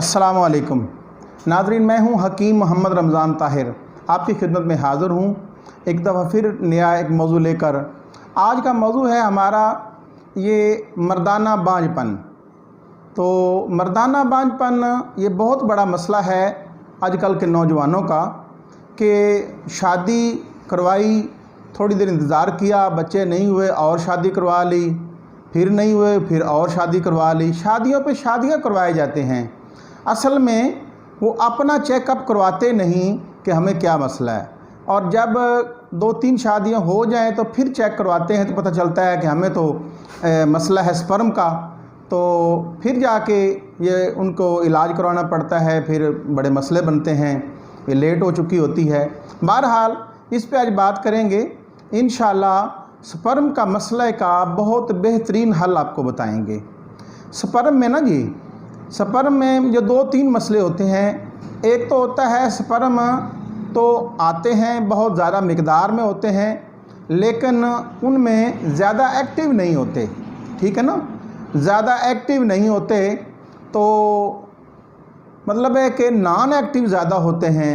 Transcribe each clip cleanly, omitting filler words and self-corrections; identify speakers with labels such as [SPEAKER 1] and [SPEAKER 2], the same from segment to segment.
[SPEAKER 1] अस्सलाम वालेकुम नाज़रीन, मैं हूं हकीम मोहम्मद रमज़ान ताहिर, आपकी खिदमत में हाज़िर हूं एक दफ़ा फिर नया एक मौजू लेकर। आज का मौजू है हमारा ये मर्दाना बांझपन। तो मर्दाना बांझपन ये बहुत बड़ा मसला है आजकल के नौजवानों का कि शादी करवाई, थोड़ी देर इंतज़ार किया, बच्चे नहीं हुए और शादी करवा ली, फिर नहीं हुए फिर और शादी करवा ली। शादियों पे शादियां करवाए जाते हैं। असल में वो अपना चेकअप करवाते नहीं कि हमें क्या मसला है, और जब 2-3 शादियां हो जाएं तो फिर चेक करवाते हैं तो पता चलता है कि हमें तो मसला है स्पर्म का। तो फिर जाके ये उनको इलाज करवाना पड़ता है, फिर बड़े मसले बनते हैं, ये लेट हो चुकी होती है। बहरहाल इस पे आज बात करेंगे इंशाअल्लाह। स्पर्म का मसले का बहुत बेहतरीन हल आपको बताएंगे। स्पर्म में ना जी, स्पर्म में जो 2-3 मसले होते हैं। एक तो होता है स्पर्म तो आते हैं, बहुत ज़्यादा मिकदार में होते हैं, लेकिन उनमें ज़्यादा एक्टिव नहीं होते, ठीक है ना, ज़्यादा एक्टिव नहीं होते। तो मतलब है कि नॉन एक्टिव ज़्यादा होते हैं।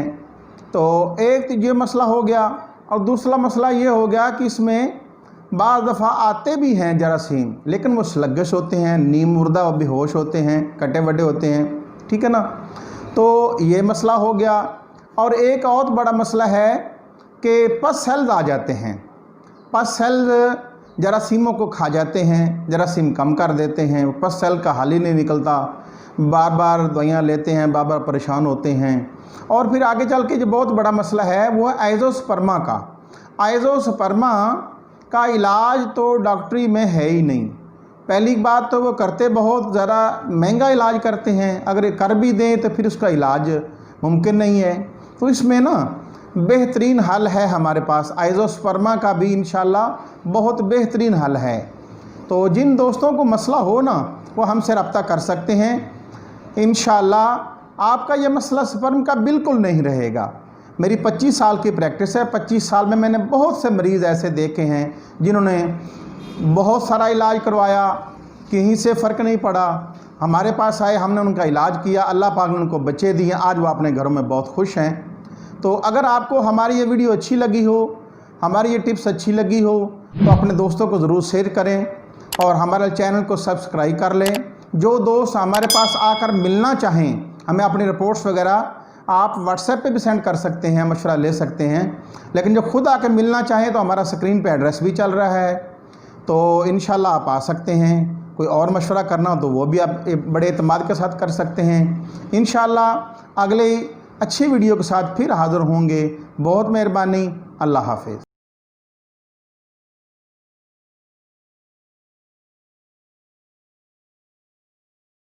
[SPEAKER 1] तो एक तो ये मसला हो गया, और दूसरा मसला ये हो गया कि इसमें बाज़ दफ़ा आते भी हैं जरासीम, लेकिन वो स्लग्गिश होते हैं, नीम मुर्दा और बेहोश होते हैं, कटे वटे होते हैं, ठीक है ना। तो ये मसला हो गया। और एक और बड़ा मसला है कि पस सेल्स आ जाते हैं। पस सेल्स जरासीमों को खा जाते हैं, जरासीम कम कर देते हैं, पस सेल का हल ही नहीं निकलता, बार बार दवाइयाँ लेते हैं, बार बार परेशान होते हैं। और फिर आगे चल के जो बहुत बड़ा मसला है वो है आइज़ोस्पर्मा का। आइज़ोस्पर्मा का इलाज तो डॉक्टरी में है ही नहीं। पहली बात तो वो करते बहुत ज़्यादा महंगा इलाज करते हैं, अगर कर भी दें तो फिर उसका इलाज मुमकिन नहीं है। तो इसमें ना बेहतरीन हल है हमारे पास, आइज़ोस्पर्मा का भी इंशाल्लाह बहुत बेहतरीन हल है। तो जिन दोस्तों को मसला हो ना वो हमसे रब्ता कर सकते हैं। इंशाल्लाह आपका ये मसला स्पर्म का बिल्कुल नहीं रहेगा। मेरी 25 साल की प्रैक्टिस है। 25 साल में मैंने बहुत से मरीज़ ऐसे देखे हैं जिन्होंने बहुत सारा इलाज करवाया, कहीं से फ़र्क नहीं पड़ा, हमारे पास आए, हमने उनका इलाज किया, अल्लाह पाक ने उनको बच्चे दिए, आज वो अपने घरों में बहुत खुश हैं। तो अगर आपको हमारी ये वीडियो अच्छी लगी हो, हमारी ये टिप्स अच्छी लगी हो, तो अपने दोस्तों को ज़रूर शेयर करें और हमारे चैनल को सब्सक्राइब कर लें। जो दोस्त हमारे पास आकर मिलना चाहें, हमें अपनी रिपोर्ट्स वगैरह आप व्हाट्सएप पे भी सेंड कर सकते हैं, मशवरा ले सकते हैं। लेकिन जो खुद आके मिलना चाहें तो हमारा स्क्रीन पे एड्रेस भी चल रहा है, तो इंशाल्लाह आप आ सकते हैं। कोई और मशवरा करना हो तो वो भी आप बड़े एतमाद के साथ कर सकते हैं। इंशाल्लाह अगले अच्छी वीडियो के साथ फिर हाज़िर होंगे। बहुत मेहरबानी, अल्लाह हाफ़िज़।